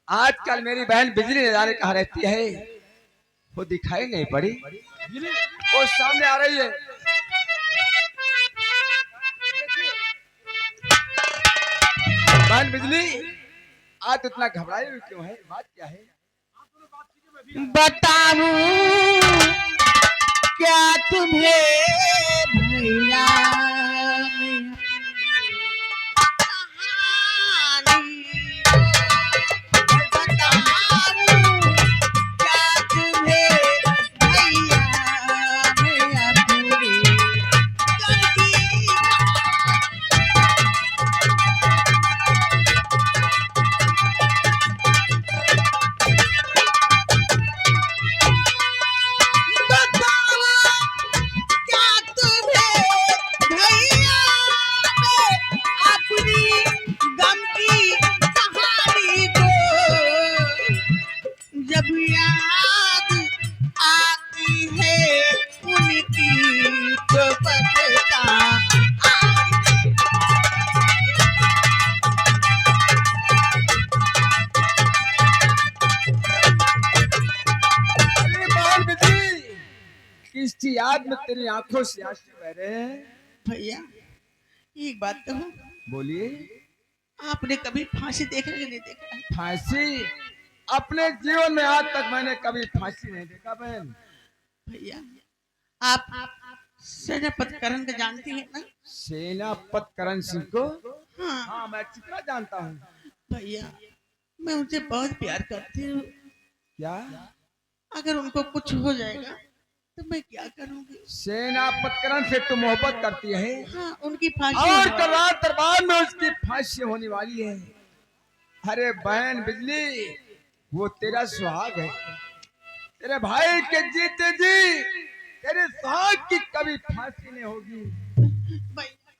आजकल मेरी बहन बिजली न जाने कहाँ रहती है, वो दिखाई नहीं पड़ी। वो सामने आ रही है। बहन बिजली, आज इतना घबराई हुई क्यों है? बात क्या है? बताऊं क्या तुम्हें भैया जब याद आती है उनकी तो पता अरे बहन बिजली, किसकी याद में तेरी आंखों से आंसू बह रहे हैं? भैया एक बात कहूं, बोलिए। आपने कभी फांसी देखा कि नहीं देखा है? फांसी? अपने जीवन में आज तक मैंने कभी फांसी नहीं देखा बहन। भैया आप सेनापति करण को जानती है ना? सेनापति करण सिंह को? हाँ हाँ, मैं कितना जानता हूँ। भैया, मैं उनसे बहुत प्यार करती हूँ। क्या? अगर उनको कुछ हो जाएगा तो मैं क्या करूँगी? सेनापति करण से तू मोहब्बत करती है? हाँ, उनकी फांसी और होने कल वाली रात दरबार में उसकी फांसी होने वाली है। अरे बहन बिजली, वो तेरा सुहाग है। तेरे भाई के जीते जी तेरे सुहाग की कभी फांसी नहीं होगी। है। भैया,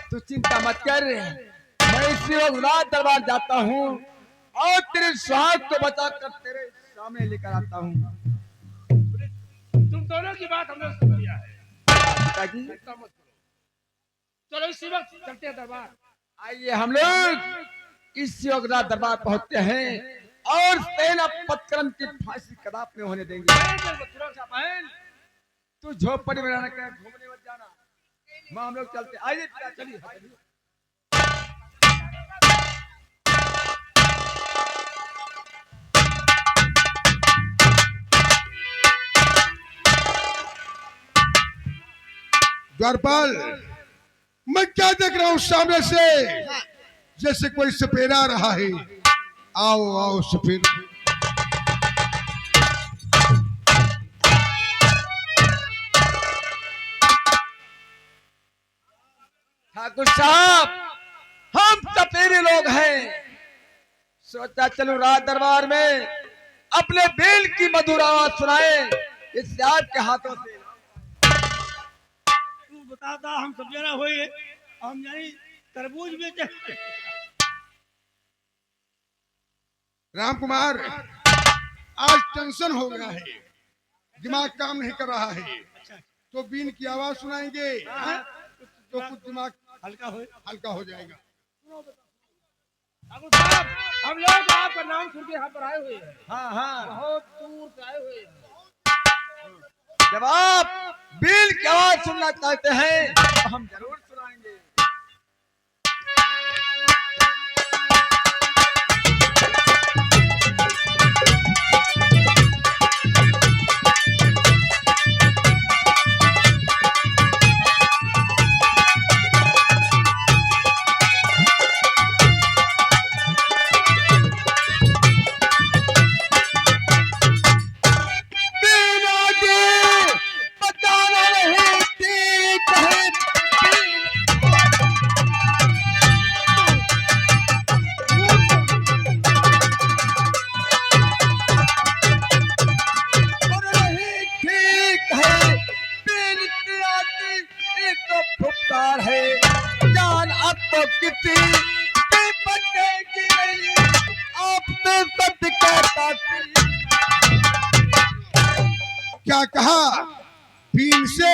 तू चिंता मत कर, मैं इसी वक्त रात दरबार जाता हूँ और तेरे सुहाग को बचाकर तेरे सामने लेकर आता हूँ। तुम दोनों की बात हमने सुन लिया है। पिताजी, चिंता मत करो, चलो इसी वक्त चलते हैं दरबार। आइए हम लोग इसी वक्त रात दरबार पहुंचते हैं और सेनापति करण की फांसी कदापि नहीं होने देंगे। बहन, तू झोपड़ी में रहना, कहीं घूमने मत जाना। मां हम लोग चलते। आइए पिता, चलिए। द्वारपाल, मैं क्या देख रहा हूँ सामने से? जैसे कोई सपेरा आ रहा है। आओ आओ सपेरा। ठाकुर साहब, हम सपेरे लोग हैं। सोचा चलो रात दरबार में अपने बेल की मधुर आवाज सुनाए इस याद के हाथों से। तू बताता हम सब जना हुए, हम यानी तरबूज बेचे। राम कुमार, आज टेंशन हो गया है, दिमाग काम नहीं कर रहा है। तो बीन की आवाज सुनाएंगे, हाँ? तो कुछ दिमाग हल्का हो जाएगा। ठाकुर साहब, हम लोग आपका नाम सुन के यहाँ पर आए हुए हैं। हाँ हाँ, बहुत दूर से आए हुए हैं। जब आप बेल की आवाज सुनना चाहते हैं तो हम जरूर सुनाएंगे। क्या कहा? बीन से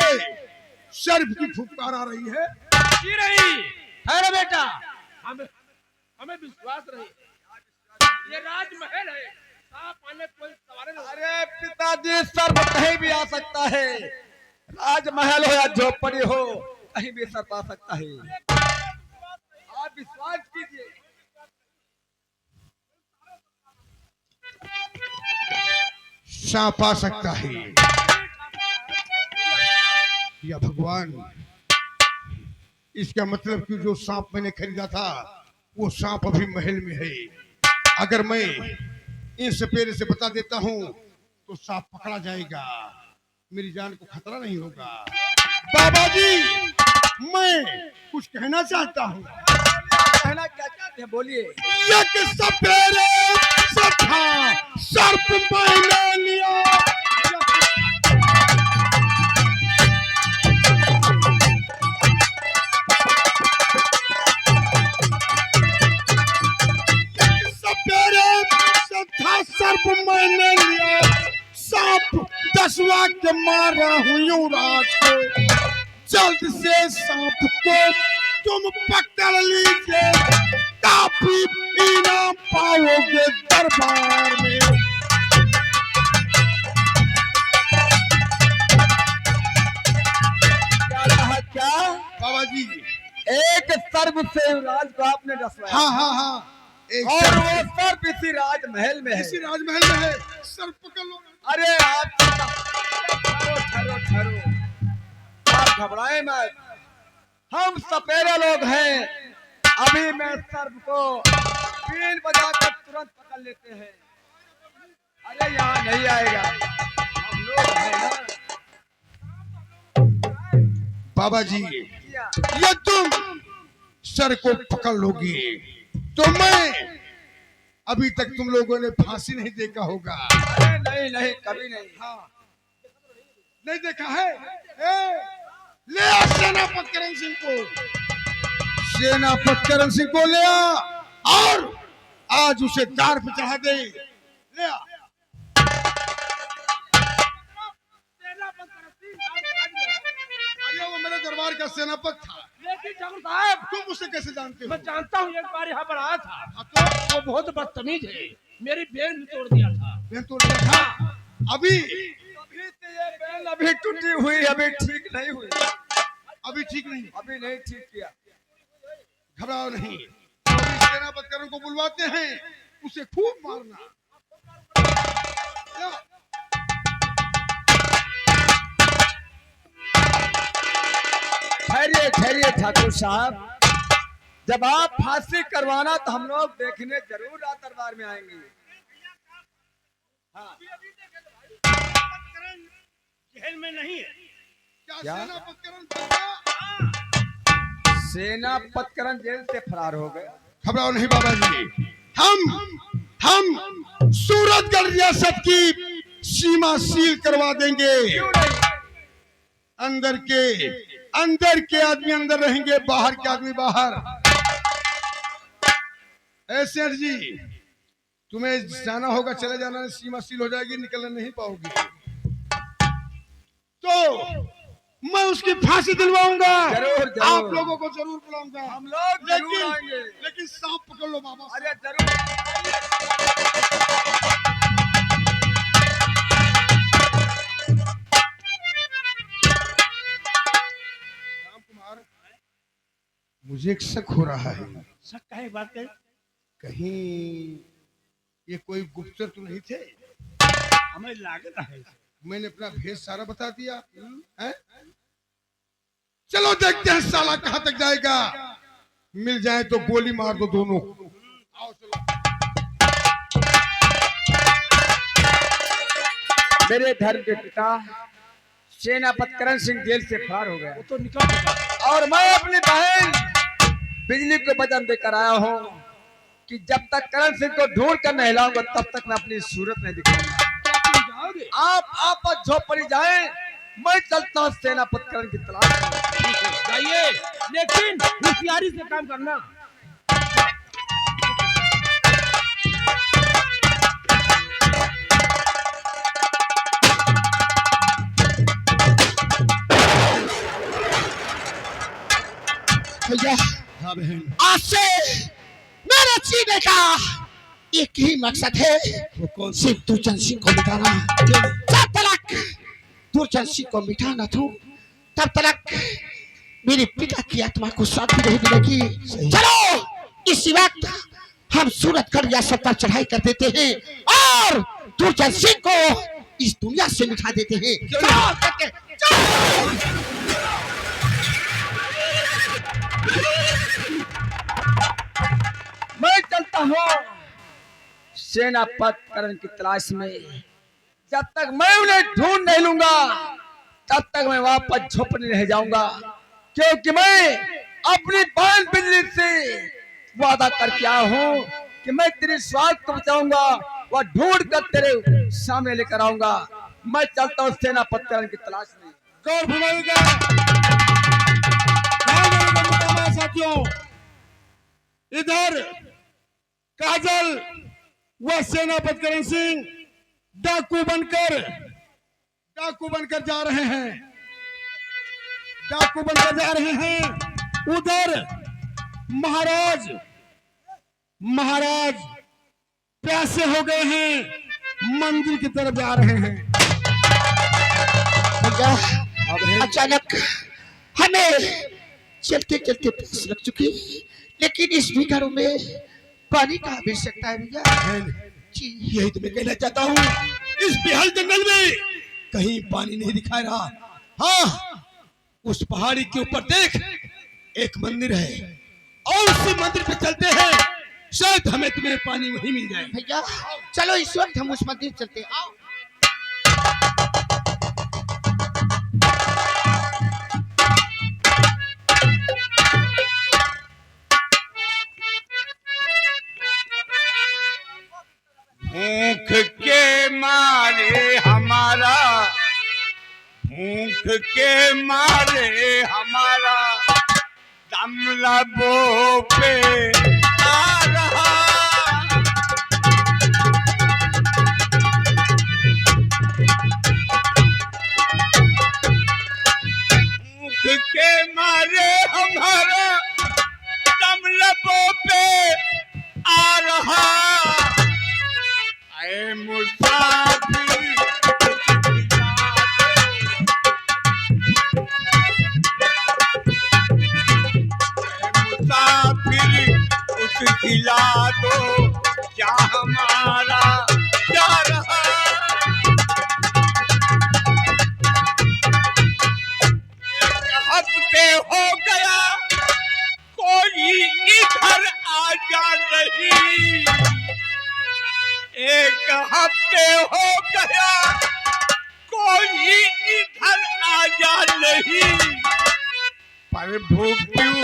सर्फ की फुफकार आ रही है। जी रही है ना बेटा, हमें हमें विश्वास रही। ये राजमहल है, सांप आने कोई सवाल नहीं। अरे पिताजी, सर्प कहीं भी आ सकता है, राजमहल हो या झोपड़ी हो, कहीं भी सर्प आ सकता है। आप विश्वास कीजिए। सांप आ सकता है या भगवान, इसका मतलब कि जो सांप मैंने खरीदा था वो सांप अभी महल में है। अगर मैं इन सपेरे से बता देता हूँ तो सांप पकड़ा जाएगा, मेरी जान को खतरा नहीं होगा। बाबा जी, मैं कुछ कहना चाहता हूँ। कहना क्या चाहते हैं, बोलिए। एक सपेरे से था सर्प मैंने लिया, सपेरे से था सर्प मैंने लिया, सांप 10वां के मारा हूँ युवराज को। जल्द से सांप को तुम पकड़ लीजिए, काफी इनाम पाओगे दरबार में। क्या कहा, क्या? बाबा जी, एक सर्प से युवराज को आपने डसवाया। हाँ हाँ हाँ, एक और सर्प वो सर्प इसी राजमहल में है। इसी राजमहल में है, सर्प पकड़ लो। अरे आप ठहरो ठहरो ठहरो, आप घबराए मत, हम सपेरे लोग हैं। अभी मैं सर्प को बीन बजाकर तुरंत पकड़ लेते हैं। अरे यहाँ नहीं आएगा, हम लोग हैं ना। बाबा जी, क्या? ये तुम सर को पकड़ लोगे तो मैं, अभी तक तुम लोगों ने फांसी नहीं देखा होगा। अरे नहीं नहीं, कभी नहीं। हाँ, नहीं देखा है। ले आ सेनापति करण सिंह को, सेनापति करण सिंह को ले आ और आज उसे कार पे चढ़ा दे। ले आ। अरे वो मेरे दरबार का सेनापति था। लेकिन ठाकुर साहब, तुम उसे कैसे जानते हो? मैं जानता हूँ, एक बार यहाँ पर आया था, हाँ, तो वो बहुत बदतमीज है, मेरी बेल भी तोड़ दिया था। मैं तो देखा अभी अभी तो ये बेल अभी टूटी हुई, अभी ठीक नहीं हुई, अभी ठीक नहीं, अभी नहीं ठीक किया। घबराओ नहीं, अभी सेनापति करण को बुलवाते हैं, उसे खूब मारना। या, ठहरिए ठहरिए ठाकुर साहब, जब आप फांसी करवाना तो हम लोग देखने जरूर रात दरबार में आएंगे। हाँ। जेल में नहीं है। क्या क्या? सेनापति करण भागा? सेनापति करण जेल से फरार हो गए। घबराओ नहीं बाबा जी, हम सूरतगढ़ रियासत की सीमा सील करवा देंगे। क्यों नहीं? अंदर के आदमी अंदर रहेंगे, बाहर के आदमी बाहर। ऐसे जी, तुम्हें जाना होगा, चले जाना, सीमा सील हो जाएगी, निकलने नहीं पाओगी। तो मैं उसकी फांसी दिलवाऊंगा। जरूर, जरूर। आप लोगों को जरूर बुलाऊंगा। हम लोग जरूर आएंगे। लेकिन सांप पकड़ लो बाबा। अरे जरूर। राम कुमार, मुझे एक शक हो रहा है, शक का है, बात है, कहीं ये कोई गुप्तचर तो नहीं थे? हमें लागत है। मैंने अपना भेष सारा बता दिया है? चलो देखते हैं साला कहां तक जाएगा। मिल जाए तो गोली मार दो दोनों। आओ चलो। मेरे धर्म के पिता सेनापति करण सिंह जेल से फरार हो गया, वो तो निकल चुका। और मैं अपनी बहन बिजली को वचन देकर आया हूँ कि जब तक करण सिंह को ढूंढ कर नहीं लाऊंगा तब तक मैं अपनी सूरत नहीं दिखाऊंगा। क्या तुम जाओगे? आप आपस झोपड़ी जाएं, मैं चलता हूँ सेनापति करण की तलाश में। जाइए, लेकिन होशियारी से काम करना। भैया, हाँ बहन, आज से मेरे सीने का एक ही मकसद है, वो कौन सिर्फ दुर्जन सिंह को मिटाना। जब तक दुर्जन सिंह को मिटा न दूं, तब तक मेरे पिता की आत्मा को शांति नहीं मिलेगी। चलो इसी वक्त हम सूरतगढ़ या सत्ता चढ़ाई कर देते हैं और दुर्जन सिंह को इस दुनिया से मिटा देते हैं। चलो करके, चलो। मैं चलता हूँ सेनापतिकरण की तलाश में। जब तक मैं उन्हें ढूंढ नहीं लूंगा तब तक मैं वापस झोपड़ी रह जाऊंगा, क्योंकि मैं अपनी बहन बिजली से वादा करके आया हूँ कि मैं तेरे स्वास्थ्य को बचाऊंगा, वह ढूंढ कर तेरे सामने लेकर आऊंगा। मैं चलता हूँ सेनापतिकरण की तलाश में। गौर फरमाइएगा साथियों, इधर काजल व सेनापतिकरण सिंह डाकू बनकर जा रहे हैं, डाकू बनकर जा रहे हैं। उधर महाराज प्यासे हो गए हैं, मंदिर की तरफ जा रहे हैं। भैया अचानक हमें चलते चलते प्यास लग चुकी, लेकिन इस भीखारों में पानी का आवश्यकता है भैया। जी यही तो मैं कहना चाहता हूँ, इस बेहाल जंगल में कहीं पानी नहीं दिखा रहा। हाँ, उस पहाड़ी के ऊपर देख एक मंदिर है, और उसी मंदिर पे चलते हैं, शायद हमें तुम्हें पानी वहीं मिल जाए। भैया चलो इस वक्त हम उस मंदिर चलते हैं। आओ। भूख के मारे हमारा, भूख के मारे हमारा दम लबों पे आ रहा। भूख के मारे हमारा दम लबों पे आ रहा। ऐ मुसाफिर उस खिला दो क्या हमारा जा रहा। हफ्ते हो गया कोई इधर आ जा नहीं, एक हफ्ते हो गया कोई इधर आ जा नहीं। प्रभु क्यों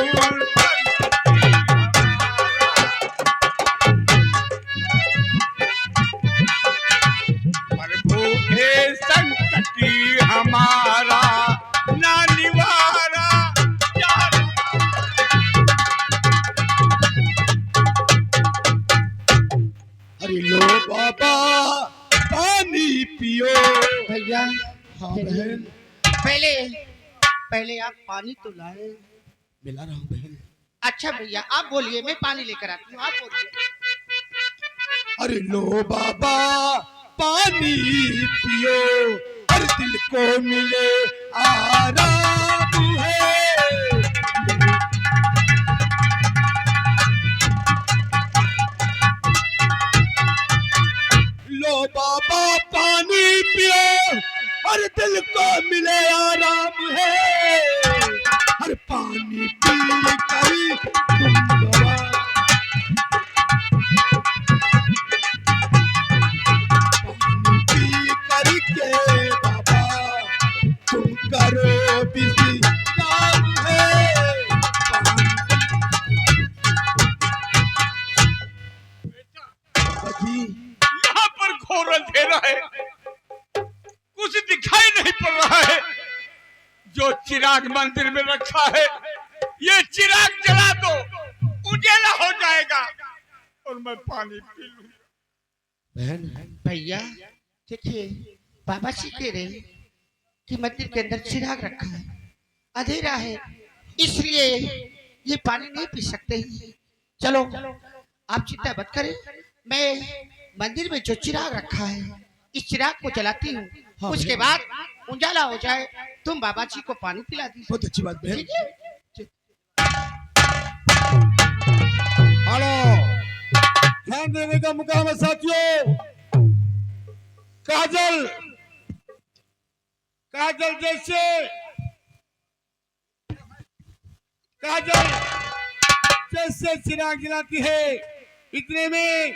प्रभु हे संकटी हमारा ना निवारा। अरे लो बाबा पानी पियो। भैया हाँ बहन, पहले आप पानी तो लाए। मिला रहा हूँ बहन। अच्छा भैया आप बोलिए, मैं पानी लेकर आती हूँ, आप बोलिए। अरे लो बाबा पानी पियो, हर दिल को मिले आराम है। लो बाबा पानी पियो, हर दिल को मिले आराम है। हर पानी पी कर तुम गवा, करके बाबा तुम करो बिजी काम है। यहाँ पर घोर अंधेरा है, कुछ दिखाई नहीं पड़ रहा है। जो चिराग मंदिर में रखा है, ये चिराग जला दो, उजाला हो जाएगा और मैं पानी पी लूंगा। बहन भैया देखिए, बाबा जी कह रहे हैं कि मंदिर के अंदर चिराग रखा है, अंधेरा है, इसलिए ये पानी नहीं पी सकते। चलो आप चिंता मत करें, मैं मंदिर में जो चिराग रखा है इस चिराग को जलाती हूँ। हाँ, उसके बाद उजाला हो जाए तुम बाबा जी को पानी पिला दीजिए। बहुत अच्छी बात बहन। ठीक है? हेलो, ध्यान देने का मुकाम है साथियों। काजल काजल जैसे चिराग जलाती है इतने में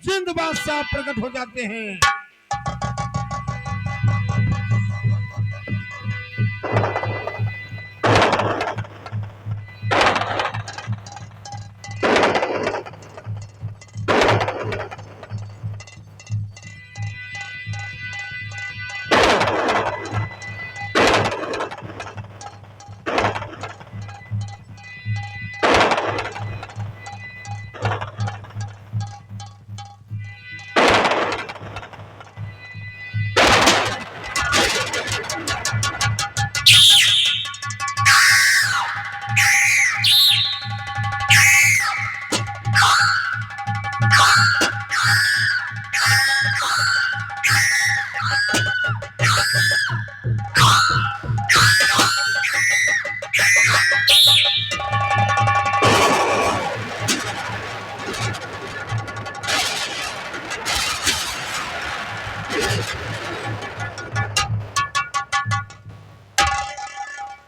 जिंद बादशाह प्रकट हो जाते हैं।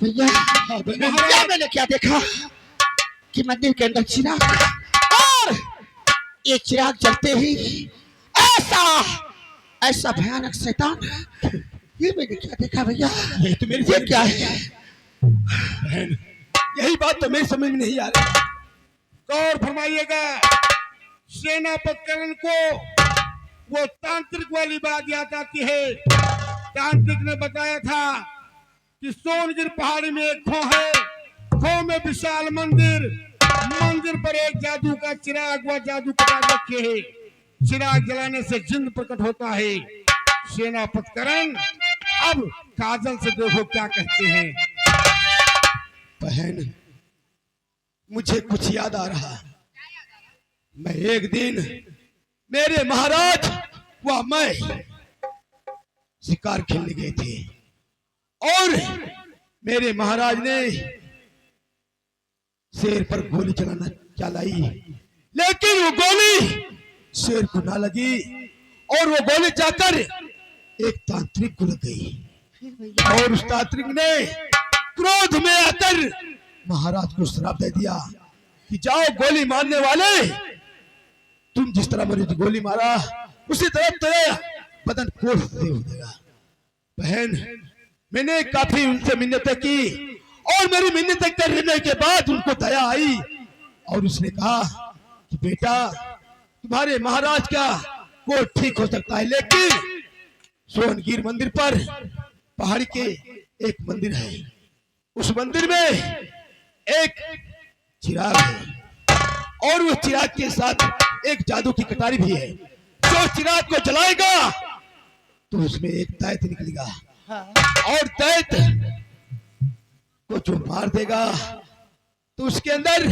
भैया भैया मैंने क्या देखा कि मंदिर के अंदर चिराग और ये चिराग जलते ही ऐसा ऐसा भयानक शैतान, ये मैंने क्या देखा भैया? ये तो मेरी ये क्या है? बहन, यही बात तो मेरी समझ में नहीं आ रही। गौर फरमाइएगा, सेनापतिकरण को वो तांत्रिक वाली बात याद आती है। तांत्रिक ने बताया था कि सोनगिर पहाड़ी में एक खो है, खो में विशाल मंदिर, मंदिर पर एक जादू का चिराग व जादू कटार रखे है। चिराग जलाने से जिन्न प्रकट होता है। सेनापतिकरण अब काजल से देखो क्या कहते हैं। बहन, मुझे कुछ याद आ रहा। मैं एक दिन मेरे महाराज व मैं शिकार खेलने गए थे और मेरे महाराज ने शेर पर गोली चलाई, लेकिन वो गोली शेर को ना लगी और वो गोली जाकर एक तांत्रिक को लग गई और उस तांत्रिक ने क्रोध में आकर महाराज को श्राप दे दिया कि जाओ गोली मारने वाले, तुम जिस तरह मेरी गोली मारा उसी तरह तेरा बदन कोड़ हो देगा। बहन, मैंने काफी उनसे मिन्नतें की और मेरी मिन्नतें करने के बाद उनको दया आई और उसने कहा कि बेटा तुम्हारे महाराज का कोई ठीक हो सकता है, लेकिन सोनगिर मंदिर पर पहाड़ी के एक मंदिर है, उस मंदिर में एक चिराग है और उस चिराग के साथ एक जादू की कटारी भी है। जो चिराग को जलाएगा तो उसमें एक दैत निकलेगा और दैत को जो मार देगा तो उसके अंदर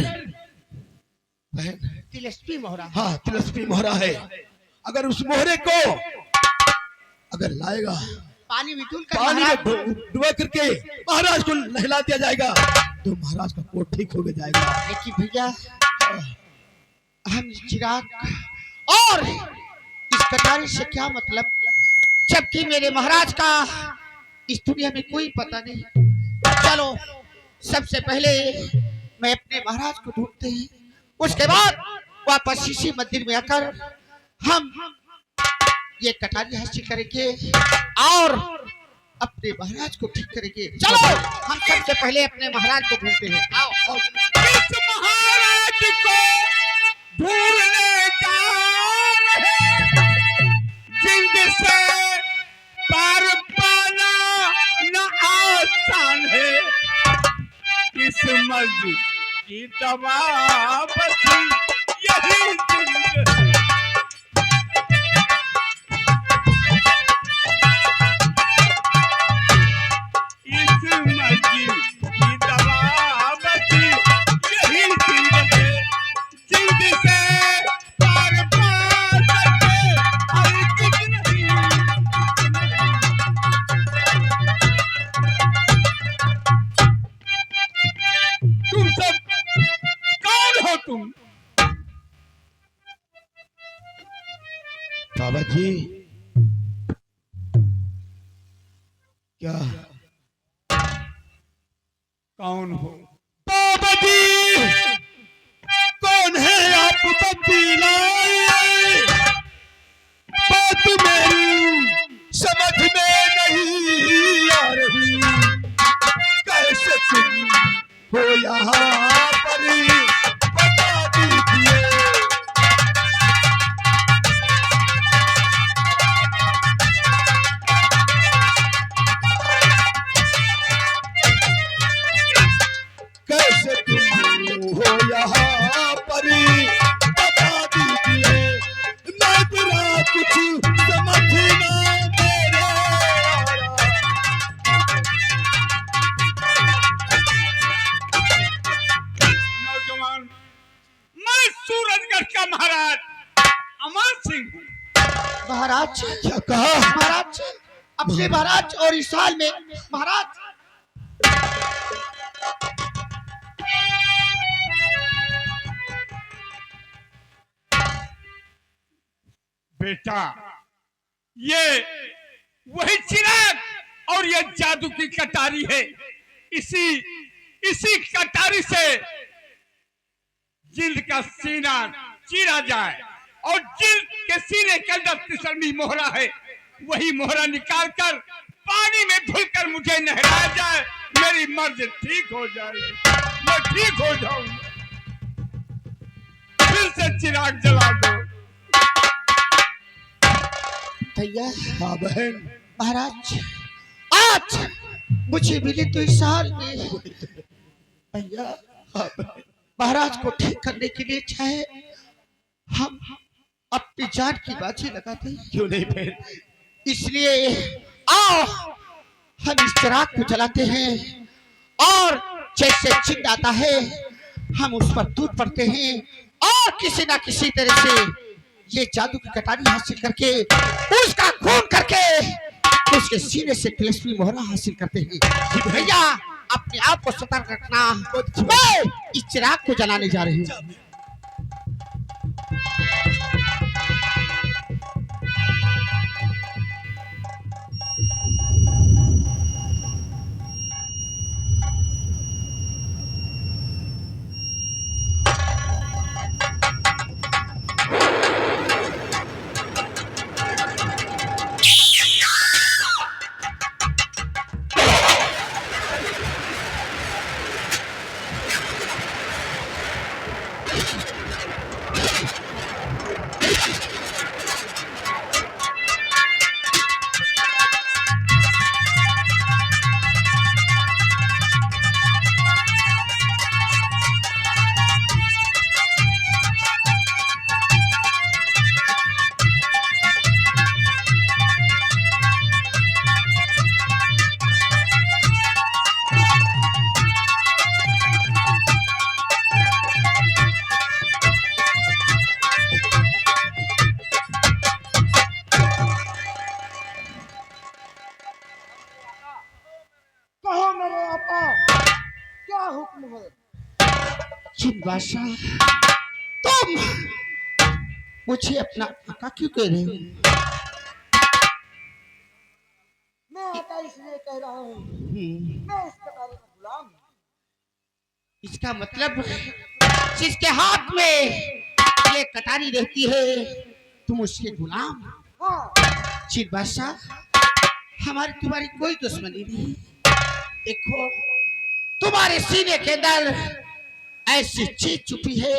तिलस्मी मोहरा, हाँ तिलस्मी मोहरा है। अगर उस मोहरे को अगर लाएगा पानी में पानी में डुबा करके महाराज को नहला दिया जाएगा तो महाराज का कोट ठीक हो जाएगा। लेकिन भैया हम चिराग और इस कटारी से क्या मतलब, जबकि मेरे महाराज का इस दुनिया में कोई पता नहीं। चलो सबसे पहले मैं अपने महाराज को ढूंढते हैं, उसके बाद वापस इसी मंदिर में आकर हम ये कटारी हासिल करेंगे और अपने महाराज को ठीक करेंगे। चलो हम सबसे पहले अपने महाराज को ढूंढते हैं। आओ, आओ। इस महाराज को ढूंढने जा रहे, जिंद से पार पाना न आसान है। किस्मत की दवा बसी यही जिंद है। बाबा जी क्या कौन हो? बाबा जी कौन है आप बतलाइए, बात मेरी समझ में नहीं आ रही, कैसे तुम हो यहाँ पर बता दीजिए। कैसे तुम हो यहाँ पर बता दीजिए, मैं तेरा कुछ समझ ना मेरे आ रहा। नौजवान, मैं सूरजगढ़ का महाराज अमर सिंह हूँ। महाराज, क्या कहा? महाराज, अपने महाराज और इस साल में महाराज। बेटा, ये वही चिराग और ये जादू की कटारी है। इसी कटारी से जिल्द का सीना चीरा जाए और जिल्द के सीने के अंदर तिसरनी मोहरा है, वही मोहरा निकाल कर पानी में धुलकर मुझे नहलाया जाए, मेरी मर्ज ठीक हो जाए, मैं ठीक हो जाऊं। फिर से चिराग जला दो। भैया, हाँ बहन। महाराज, आज मुझे मिले तो इस साल में भैया महाराज को ठीक करने के लिए चाहे हम अपनी जान की बाजी लगाते हैं। क्यों नहीं बहन? इसलिए आओ हम इस चिराग को जलाते हैं और जैसे चिन्ह आता है हम उस पर दूध पड़ते हैं और किसी ना किसी तरह से ये जादू की कटारी हासिल करके उसका खून करके उसके सीने से तिलस्मी मोहरा हासिल करते हैं। भैया अपने आप को सतर्क रखना, मैं इस चिराग को जलाने जा रही हूँ। बादशाह, तुम मुझे अपना आका क्यों कह रहे हो? मैं आका इसलिए कह रहा हूँ, मैं इस कटारी का गुलाम हूँ। इसका मतलब जिसके हाथ में ये कटारी रहती है तुम उसके गुलाम। हाँ। चिर बादशाह, हमारी तुम्हारी कोई दुश्मनी नहीं। देखो तुम्हारे सीने के अंदर ऐसी चीज छुपी है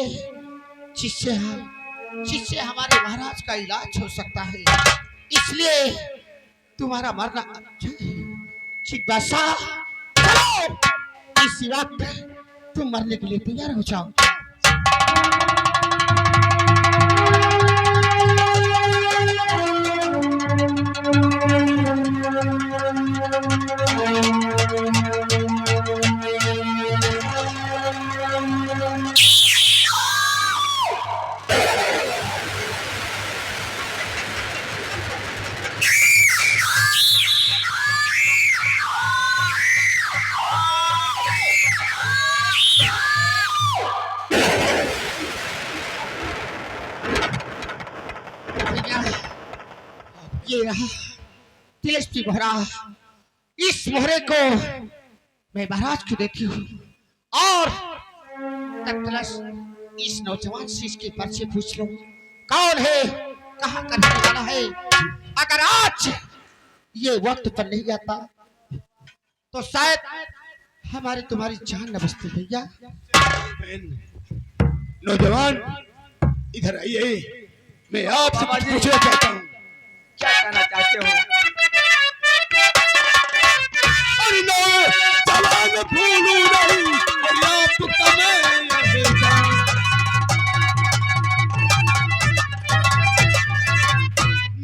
जिससे हमारे महाराज का इलाज हो सकता है, इसलिए तुम्हारा मरना चिर बादशाह, चलो इसी वक्त तुम मरने के लिए तैयार हो जाओ। ये रहा तिलस्मी मोहरा। इस मोहरे को मैं महाराज को देती हूँ और तख्तलस इस नौजवान से इसके परिचय पूछ लो, कौन है, कहाँ का रहने वाला है। अगर आज ये वक्त पर नहीं आता तो शायद हमारी तुम्हारी जान न बचती भैया। नौजवान इधर आइए, मैं आपसे पूछना चाहता हूँ। क्या कहना चाहते हो? अरे नौजवान भूलू नहीं और आपका मैं एहसान।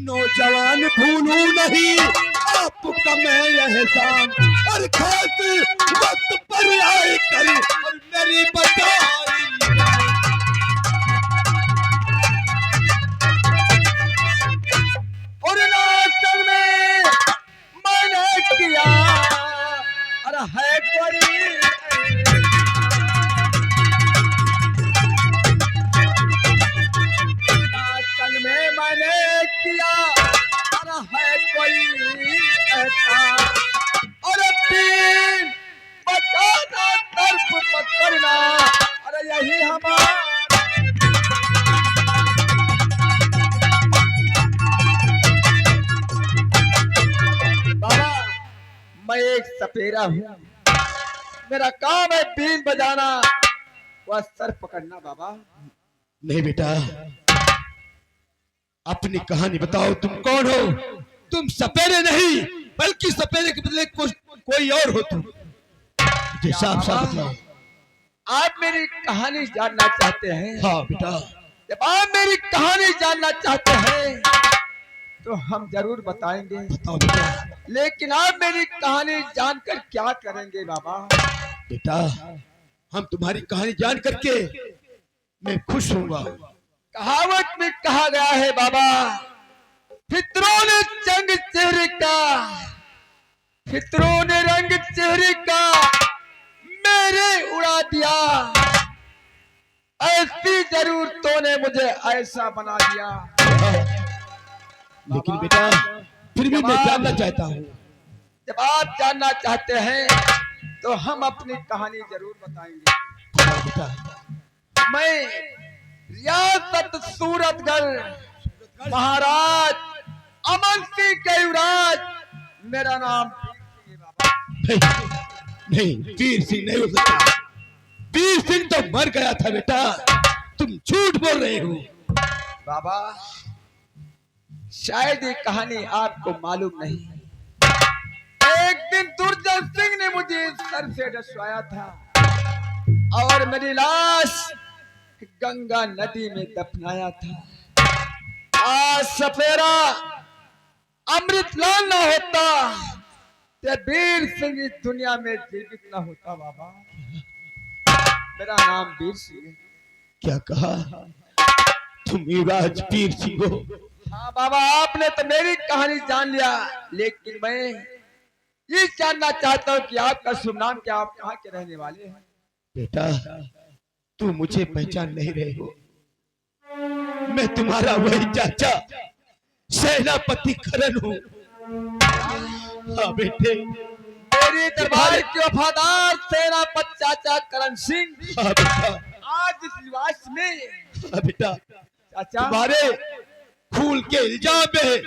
नौजवान भूलू नहीं आपका मैं एहसान, और खास वक्त पर आए कर और मेरी बताई। और नाचन में मैंने किया अरे है कोई नाचन में मैंने किया अरे है कोई ऐसा और पीन बचाना तरफ पकड़ना अरे यही हमारा बाबा। मैं एक सपेरा हूँ, मेरा काम है बीन बजाना व सर पकड़ना। बाबा नहीं बेटा, अपनी कहानी बताओ, तुम कौन हो? तुम सपेरे नहीं बल्कि सपेरे के बदले कोई और हो तुम। मुझे साफ साफ बताओ। आप मेरी कहानी जानना चाहते हैं? हाँ बेटा। जब आप मेरी कहानी जानना चाहते हैं तो हम जरूर बताएंगे, बताओ बेटा। लेकिन आप मेरी कहानी जानकर क्या करेंगे? बाबा बेटा, हम तुम्हारी कहानी जान करके मैं खुश होऊंगा। कहावत में कहा गया है बाबा, फितरों ने जंग चेहरे का, फितरों ने रंग चेहरे का मेरे उड़ा दिया, ऐसी जरूरतों ने मुझे ऐसा बना दिया। लेकिन बेटा फिर भी मैं जानना चाहता हूँ। जब आप जानना चाहते हैं तो हम अपनी कहानी जरूर बताएंगे। हाँ बेटा। मैं रियासत सूरतगढ़ महाराज अमन सिंह के युवराज, मेरा नाम नहीं, नहीं, वीर सिंह नहीं हो सकता। वीर सिंह तो मर गया था बेटा, तुम झूठ बोल रहे हो। बाबा शायद ये कहानी आपको मालूम नहीं। एक दिन दुर्जन सिंह ने मुझे सर से डसवाया था और मेरी लाश गंगा नदी में दफनाया था। आज सपेरा अमृतलाल न होता तो वीर सिंह इस दुनिया में जीवित न होता। बाबा मेरा नाम वीर सिंह है। क्या कहा? तुम युवराज वीर सिंह हो? हाँ बाबा, आपने तो मेरी कहानी जान लिया, लेकिन मैं ये जानना चाहता हूँ कि आपका शुभ नाम क्या, आप कहाँ के रहने वाले हैं? बेटा तू मुझे पहचान नहीं रहे हो, मैं तुम्हारा वही चाचा सेनापति करण हूँ। हाँ बेटे, मेरी दरबार के वफादार सेनापति चाचा करण सिंह हाँ बेटा। आज इस निवास में हाँ बेटा, चाचा तुम्हारे खून के इल्जाम में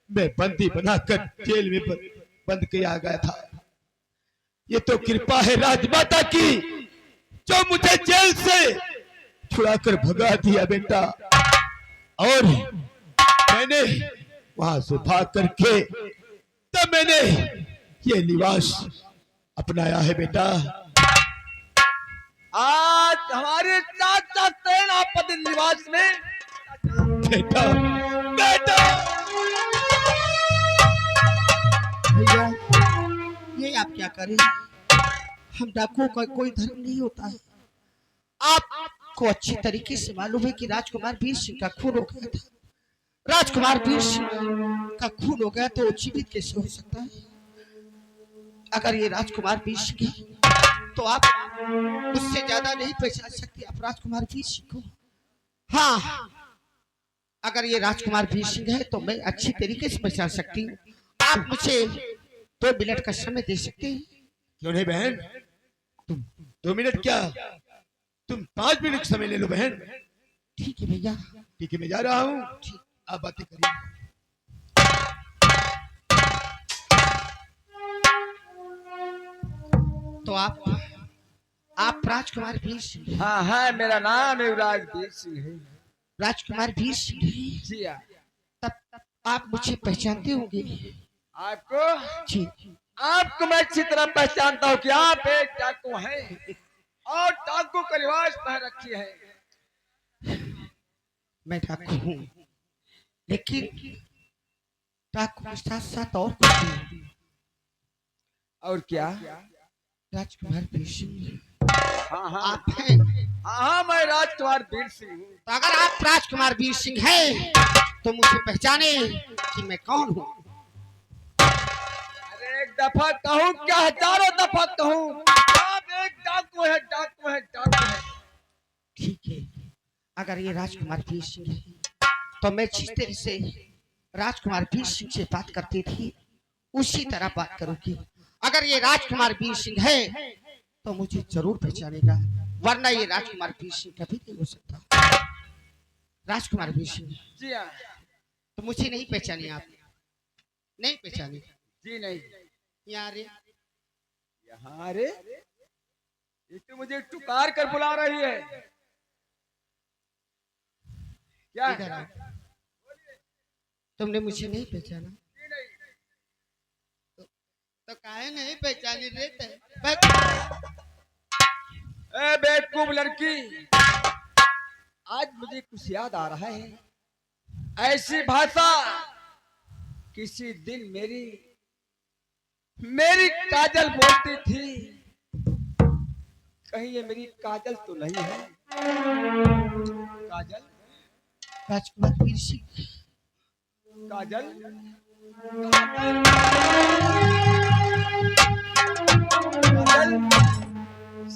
मैं बंदी बनाकर जेल में बंद किया गया था। ये तो कृपा है राजमाता की जो मुझे जेल से छुड़ाकर भगा दिया बेटा, और मैंने वहां से भाग करके तब मैंने ये निवास अपनाया है बेटा। आज हमारे चाचा सेनापति निवास में बेटा बेटा भैया ये आप क्या करें? हम डाकुओं का कोई धर्म नहीं होता है। आपको अच्छी तरीके से मालूम है कि राजकुमार वीर सिंह का खून हो गया था। राजकुमार वीर सिंह का खून हो गया तो वो जीवित कैसे हो सकता है? अगर ये राजकुमार वीर सिंह है तो आप उससे ज्यादा नहीं पहचान सकते आप राजकुमार वीर सिंह को। हाँ, अगर ये राजकुमार वीर सिंह है तो मैं अच्छी तरीके से पहचान सकती हूँ। आप मुझे 2 मिनट का समय दे सकते हैं? क्यों नहीं बहन, तुम 2 मिनट क्या, तुम 5 मिनट का समय ले लो बहन। ठीक है भैया। ठीक है, मैं जा रहा हूँ, आप बातें करिए। तो आप राजकुमार वीर सिंह? हाँ हाँ, मेरा नाम युवराज वीर सिंह है। राजकुमार वीर सिंह? जी हाँ। तब आप मुझे पहचानते होंगे? आपको? जी। आपको मैं अच्छी तरह पहचानता हूँ कि आप एक डाकू हैं और डाकू का लिबास पहन रखी है। मैं डाकू हूँ, लेकिन डाकू के साथ साथ और कुछ भी। और क्या? राजकुमार वीर सिंह हाँ हाँ आप हैं? हाँ हाँ, मैं राजकुमार वीर सिंह हूँ। तो अगर आप राजकुमार वीर सिंह हैं तो मुझे पहचाने कि मैं कौन हूँ। अरे एक दफा कहूँ क्या, हजारों दफा कहूँ, आप एक डाकू है, डाकू है, डाकू है। ठीक है, अगर ये राजकुमार वीर सिंह है तो मैं जिस तरह से राजकुमार वीर सिंह से बात करती थी उसी तरह बात करूंगी। अगर ये राजकुमार वीर सिंह है तो मुझे जरूर पहचानेगा, वरना ये राजकुमार वीर सिंह कभी नहीं हो सकता। राजकुमार वीर सिंह? जी हाँ। तो मुझे नहीं पहचानी आप? नहीं पहचानी? जी नहीं। यहाँ रे, यहाँ रे, ये तो मुझे टुकार कर बुला रही है। क्या? इधर आओ। तुमने मुझे नहीं पहचाना? तो काहे नहीं पहचानी रे? ए बेवकूफ लड़की, आज मुझे कुछ याद आ रहा है। ऐसी भाषा किसी दिन मेरी काजल बोलती थी। कहीं ये मेरी काजल तो नहीं है? काजल? राजकुमार वीर सिंह? काजल? काजल,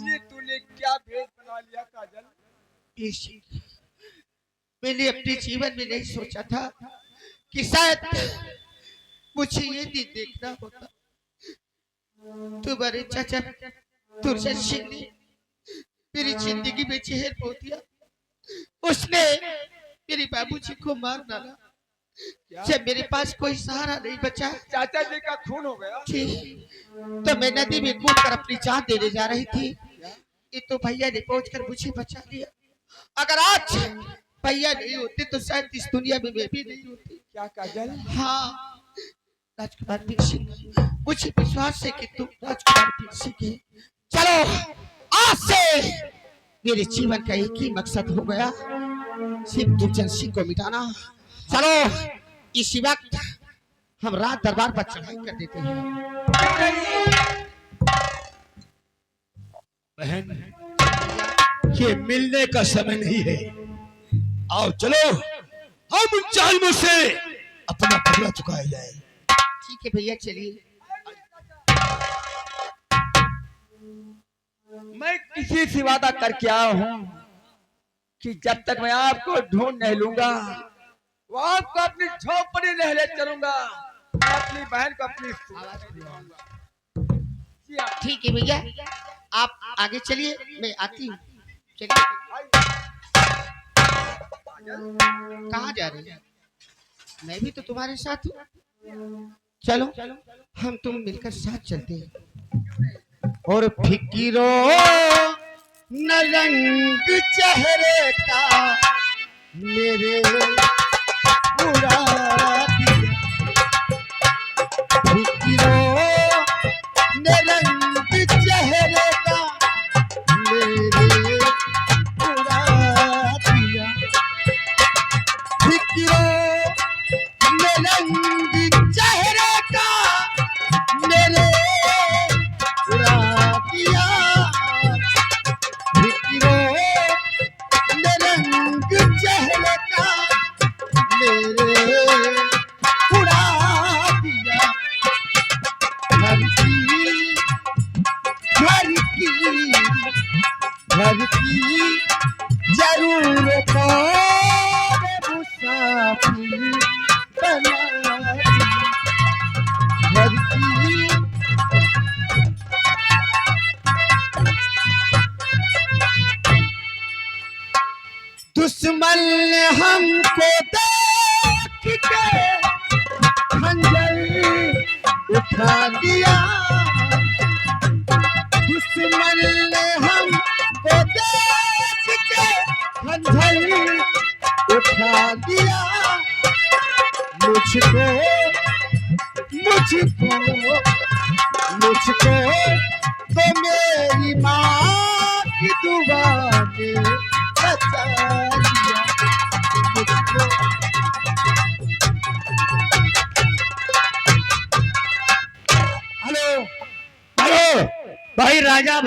ये तूने क्या भेद बना लिया काजल? वीर सिंह, मैंने अपने जीवन में नहीं सोचा था कि शायद मुझे ये दिन देखना होता। तुम्हारे चाचा तुरशन सिंह ने मेरी जिंदगी में जहर बो दिया। उसने मेरे बाबूजी को मार डाला जब मेरे पास कोई सहारा नहीं बचा। चाचा जी का खून हो गया? जी, तो मैं नदी में कूदकर अपनी जान देने जा रही थी, ये तो भैया ने पहुंचकर मुझे बचा लिया। अगर आज भैया नहीं होते तो शायद इस दुनिया में मैं भी नहीं होती। क्या काजल? हाँ राजकुमार वीर सिंह, मुझे विश्वास है कि तुम राजकुमार वीर सिंह है। चलो, आज से मेरे जीवन का एक ही मकसद हो गया, सिर्फ दुर्जन सिंह को मिटाना। चलो, इसी वक्त हम रात दरबार पर चढ़ाई कर देते हैं। बहन, ये मिलने का समय नहीं है। आओ चलो, हम उन जालिमों से अपना बदला चुकाया जाए। ठीक है भैया, चलिए। मैं किसी से वादा करके आया हूँ कि जब तक मैं आपको ढूंढ नहीं लूंगा, वो आपको अपनी झोपड़ी नहीं ले चलूंगा। मैं अपनी बहन को अपनी ठीक है भैया, आप आगे चलिए, मैं आती हूँ। चलिए। कहाँ जा रही है? मैं भी तो तुम्हारे साथ हूँ। चलो, हम तुम मिलकर साथ चलते हैं। और फिकिरो न रंग चेहरे का मेरे पूरा फिकिरो न रंग चेहरे का मेरे पूरा दिया। फिकिरो न रंग चेहरे का मेरे पूरा दिया। फिकिरो न रंग चेहरे का मेरे पूरा दिया। घर की जरूरत दुश्मन ने हमको देख के खंजर उठा दिया, दुश्मन ने हमको देख के खंजर उठा दिया, मुझको मुझको मुझको तो मेरी माँ की दुआ ने बचा दिया, मुझको। हेलो हेलो भाई राजा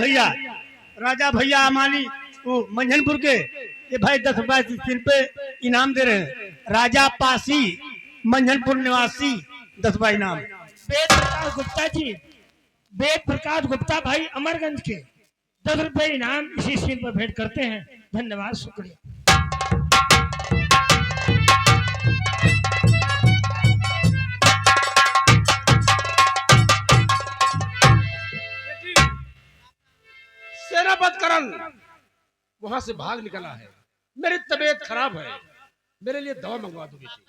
भैया अमानी वो मंझनपुर के, ये भाई 10 रुपए स्क्रीन पे इनाम दे रहे हैं। राजा पासी मंझनपुर निवासी 10 रुपए इनाम। वेद प्रकाश गुप्ता जी, वेद प्रकाश गुप्ता भाई अमरगंज के 10 रुपए इनाम इसी स्क्रीन पर भेंट करते हैं। धन्यवाद, शुक्रिया। सेनापत करण वहां से भाग निकला है। मेरी तबीयत खराब है, मेरे लिए दवा मंगवा दो बेटी।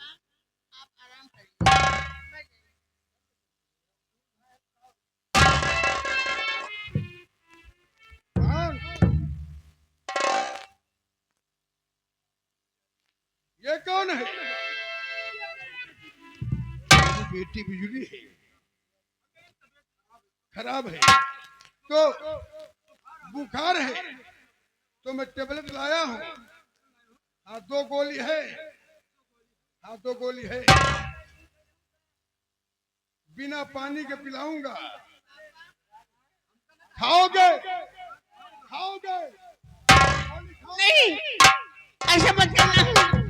ये कौन है? मेरी बेटी बिजली है, खराब है तो बुखार है तो मैं टेबलेट लाया हूँ। हाँ 2 गोली है, हाँ 2 गोली है, बिना पानी के पिलाऊंगा। खाओगे? नहीं, ऐसा मत करना।